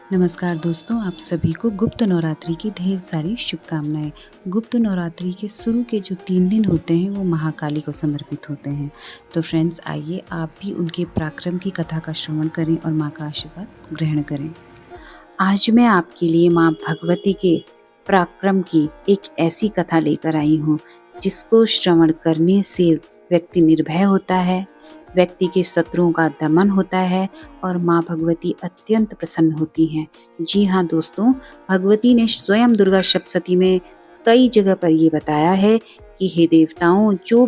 नमस्कार दोस्तों, आप सभी को गुप्त नवरात्रि की ढेर सारी शुभकामनाएँ। गुप्त नवरात्रि के शुरू के जो 3 दिन होते हैं वो महाकाली को समर्पित होते हैं। तो फ्रेंड्स आइए आप भी उनके पराक्रम की कथा का श्रवण करें और माँ का आशीर्वाद ग्रहण करें। आज मैं आपके लिए माँ भगवती के पराक्रम की एक ऐसी कथा लेकर आई हूँ जिसको श्रवण करने से व्यक्ति निर्भय होता है, व्यक्ति के शत्रुओं का दमन होता है और माँ भगवती अत्यंत प्रसन्न होती हैं। जी हाँ दोस्तों, भगवती ने स्वयं दुर्गा सप्तशती में कई जगह पर ये बताया है कि हे देवताओं, जो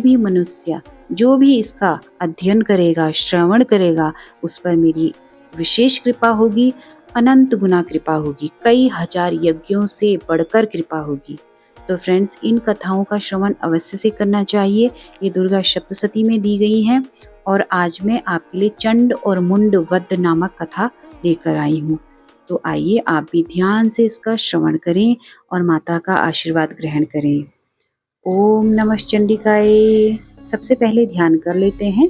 भी इसका अध्ययन करेगा, श्रवण करेगा, उस पर मेरी विशेष कृपा होगी, अनंत गुना कृपा होगी, कई हजार यज्ञों से बढ़कर कृपा होगी। तो फ्रेंड्स, इन कथाओं का श्रवण अवश्य से करना चाहिए। ये दुर्गा सप्तशती में दी गई हैं और आज मैं आपके लिए चंड और मुंड वध नामक कथा लेकर आई हूँ। तो आइए आप भी ध्यान से इसका श्रवण करें और माता का आशीर्वाद ग्रहण करें। ओम नमः चंडिकाय। सबसे पहले ध्यान कर लेते हैं।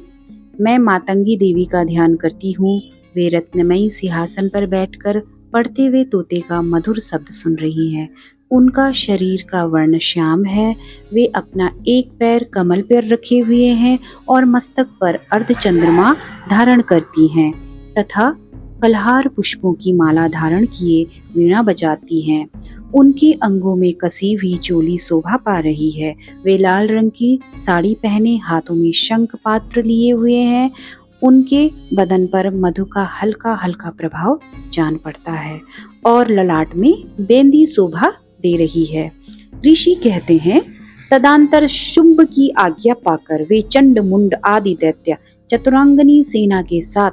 मैं मातंगी देवी का ध्यान करती हूँ। वे रत्नमयी सिंहासन पर बैठकर पढ़ते हुए तोते का मधुर शब्द सुन रही हैं। उनका शरीर का वर्ण श्याम है। वे अपना एक पैर कमल पर रखे हुए हैं और मस्तक पर अर्धचंद्रमा धारण करती हैं तथा कल्हार पुष्पों की माला धारण किए वीणा बजाती हैं। उनके अंगों में कसी हुई चोली शोभा पा रही है। वे लाल रंग की साड़ी पहने हाथों में शंख पात्र लिए हुए हैं। उनके बदन पर मधु का हल्का हल्का प्रभाव जान पड़ता है और ललाट में बेंदी शोभा दे रही है। ऋषि कहते हैं, तदांतर शुंभ की आज्ञा पाकर वे चंड मुंड आदि दैत्य चतुरांगनी सेना के साथ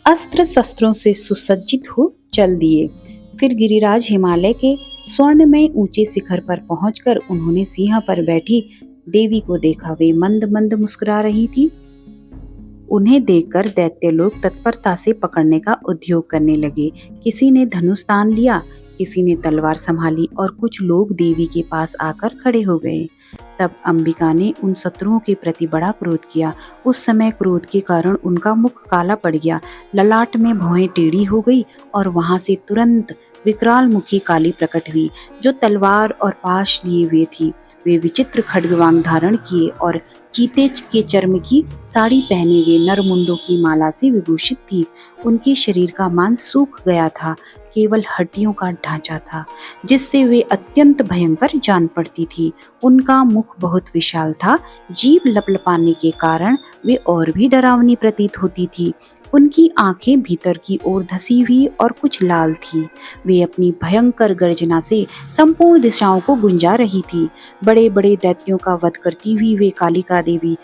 अस्त्र शस्त्रों से सुसज्जित हो चल दिए। फिर गिरिराज हिमालय के स्वर्ण में ऊंचे शिखर पर पहुंचकर उन्होंने सिंह पर बैठी देवी को देखा। वे मंद मंद मुस्कुरा रही थी। उन्हें देखकर दैत्य लोग तत्परता से पकड़ने का उद्योग करने लगे। किसी ने धनुष तान लिया, किसी ने तलवार संभाली और कुछ लोग देवी के पास आकर खड़े हो गए। तब अंबिका ने उन शत्रुओं के प्रति बड़ा क्रोध किया। उस समय क्रोध के कारण उनका मुख काला पड़ गया, ललाट में भौहें टेढ़ी हो गई और वहां से तुरंत विकराल मुखी काली प्रकट हुई, जो तलवार और पाश लिए हुए थी। वे विचित्र खड्गवांग धारण किए और चीते के चर्म की साड़ी पहने हुए नरमुंडों की माला से विभूषित थी। उनके शरीर का मांस सूख गया था, केवल हड्डियों का ढांचा था, जिससे वे अत्यंत भयंकर जान पड़ती थी। उनका मुख बहुत विशाल था, जीभ लपलपाने के कारण वे और भी डरावनी प्रतीत होती थी। उनकी आंखें भीतर की ओर धसी हुई और कुछ लाल थी। वे अपनी भयंकर गर्जना से संपूर्ण दिशाओं को गुंजा रही थी। बड़े बड़े दैत्यों का वध करती हुई वे कालिका देवी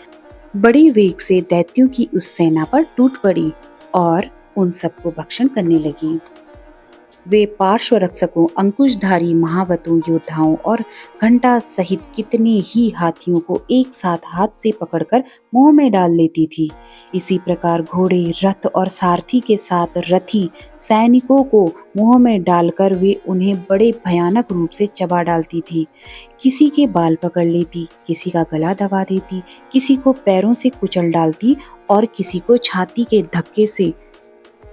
बड़े वेग से दैत्यों की उस सेना पर टूट पड़ी और उन सबको भक्षण करने लगी। वे पार्श्व रक्षकों, अंकुशधारी महावतों, योद्धाओं और घंटा सहित कितने ही हाथियों को एक साथ हाथ से पकड़कर मुंह में डाल लेती थी। इसी प्रकार घोड़े, रथ और सारथी के साथ रथी सैनिकों को मुंह में डालकर वे उन्हें बड़े भयानक रूप से चबा डालती थी। किसी के बाल पकड़ लेती, किसी का गला दबा देती, किसी को पैरों से कुचल डालती और किसी को छाती के धक्के से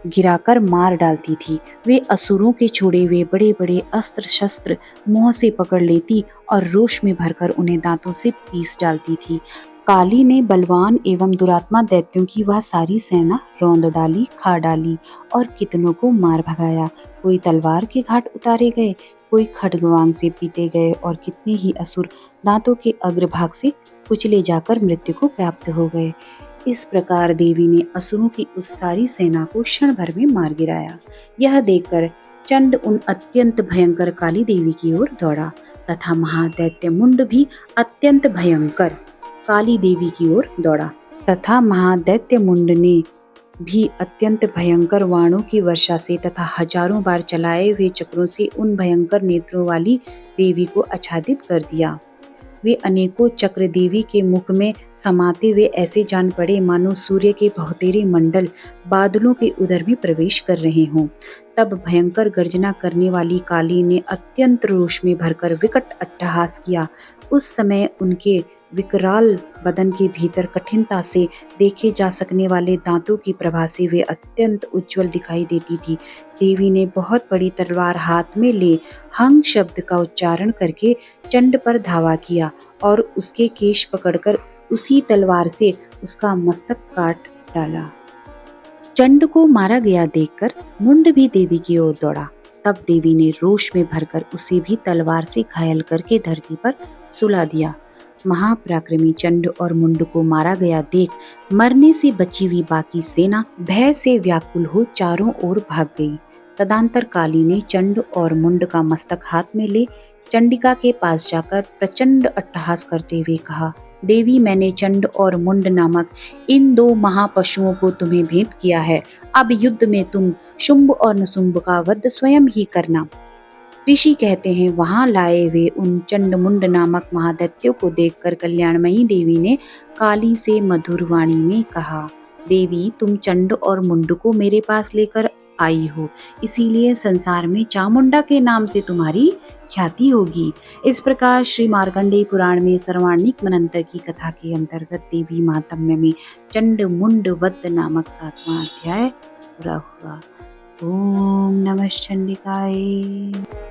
गिराकर मार डालती थी। वे असुरों के छोड़े हुए बड़े बड़े अस्त्र शस्त्र मुंह से पकड़ लेती और रोष में भरकर उन्हें दांतों से पीस डालती थी। काली ने बलवान एवं दुरात्मा दैत्यों की वह सारी सेना रौंद डाली, खा डाली और कितनों को मार भगाया। कोई तलवार के घाट उतारे गए, कोई खड्गवांग से पीटे गए और कितने ही असुर दांतों के अग्रभाग से कुचले जाकर मृत्यु को प्राप्त हो गए। इस प्रकार देवी ने असुरों की उस सारी सेना को क्षण भर में मार गिराया। यह देखकर चंड उन अत्यंत भयंकर काली देवी की ओर दौड़ा तथा महादैत्य मुंड भी अत्यंत भयंकर काली देवी की ओर दौड़ा तथा महादैत्य मुंड ने भी अत्यंत भयंकर वाणों की वर्षा से तथा हजारों बार चलाए हुए चक्रों से उन भयंकर नेत्रों वाली देवी को आच्छादित कर दिया। वे अनेकों चक्र देवी के मुख में समाते हुए ऐसे जान पड़े मानो सूर्य के बहुतेरे मंडल बादलों के उदर में प्रवेश कर रहे हों। तब भयंकर गर्जना करने वाली काली ने अत्यंत रोष में भरकर विकट अट्टहास किया। उस समय उनके विकराल बदन के भीतर कठिनता से देखे जा सकने वाले दांतों की प्रभा से वे अत्यंत उज्ज्वल दिखाई देती थी। देवी ने बहुत बड़ी तलवार हाथ में ले हंग शब्द का उच्चारण करके चंड पर धावा किया और उसके केश पकड़कर उसी तलवार से उसका मस्तक काट डाला। चंड को मारा गया देखकर मुंड भी देवी की ओर दौड़ा। तब देवी ने रोष में भरकर उसे भी तलवार से घायल करके धरती पर सुला दिया। महापराक्रमी चंड और मुंड को मारा गया देख मरने से बची हुई बाकी सेना भय से व्याकुल हो चारों ओर भाग गई। तदंतर काली ने चंड और मुंड का मस्तक हाथ में ले चंडिका के पास जाकर प्रचंड अट्टहास करते हुए कहा, देवी, मैंने चंड और मुंड नामक इन 2 महापशुओं को तुम्हें भेंट किया है। अब युद्ध में तुम शुंभ और निशुंभ का वध स्वयं ही करना। ऋषि कहते हैं, वहां लाए हुए उन चंड मुंड नामक महादैत्यों को देखकर कल्याणमयी देवी ने काली से मधुर वाणी में कहा, देवी, तुम चंड और मुंड को मेरे पास लेकर आई हो, इसीलिए संसार में चामुंडा के नाम से तुम्हारी ख्याति होगी। इस प्रकार श्री मार्कंडेय पुराण में सर्वाणिक मनंतर की कथा के अंतर्गत देवी महात्म्य में चंड मुंड वध नामक 7वां अध्याय पूरा हुआ। ओम नमः चंडिकाय।